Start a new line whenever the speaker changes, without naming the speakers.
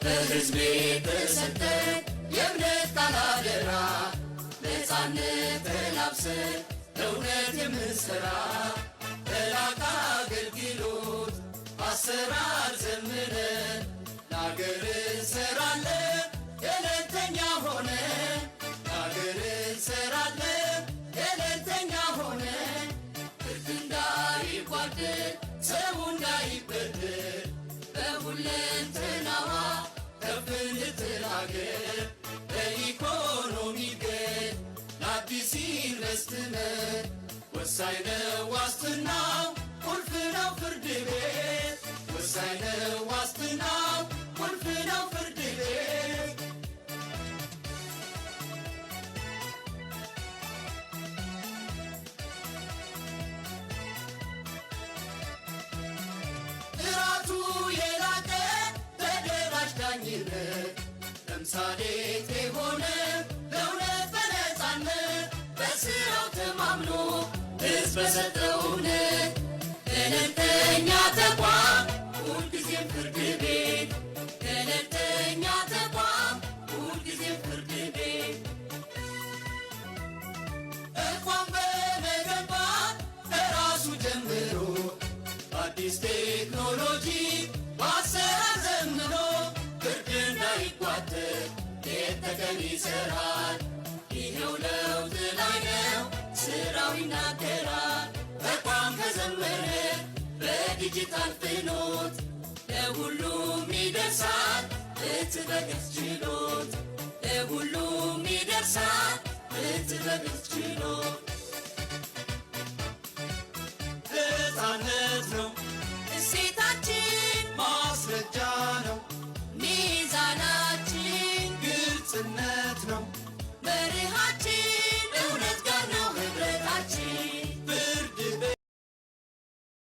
በሕዝቤ ተሰጠ የእምነት ቃል አደራ ነፃነት ተላብሰን እውነት የምንሠራ በላቀ አገልግሎት አሰራር ዘምነን ለአገር እንሠራለን ገለልተኛ ሆነን ለአገር እንሠራለን ገለልተኛ ሆነን ፍርድ እንዳይጓደል ሰው እንዳይበደል በሁለንተናዋ ከፍ እንድትል አገር በኢኮኖሚ እድገት ለአዲስ ኢንቨስትመንት ወሳኝ ነው ዋስትናው ቁልፍ ነው ፍርድ ቤት ወሳኝ ነው ዋስትናው ቁልፍ ነው ፍርድ ቤት ጥራቱ የላቀ ተደራሽ ዳኝነት ተምሳሌት የሆነ በእውነት በነፃነት በሥራው ተማምኖ ሕዝብ በሰጠው እውነት ገለልተኛ ተቋም ሁልጊዜም ፍርድ ቤት ገለልተኛ ተቋም ሁልጊዜም ፍርድ ቤት ተቋም በመገንባት ከራሱ ጀምሮ በአዲስ ቴክኖሎጂ በአሰራር ዘምኖ ፍርድ እንዳይጓተት ሌት ተቀን ይሠራል ይኸው ለውጥ ላይ ነው ሥራው ይናገራል ተቋም ከዘመነ በዲጂታል ፍኖት ለሁሉም ይደርሳል ፍትሕ በግልጽ ችሎት ለሁሉም ይደርሳል ፍትሕ በግልጽ ችሎት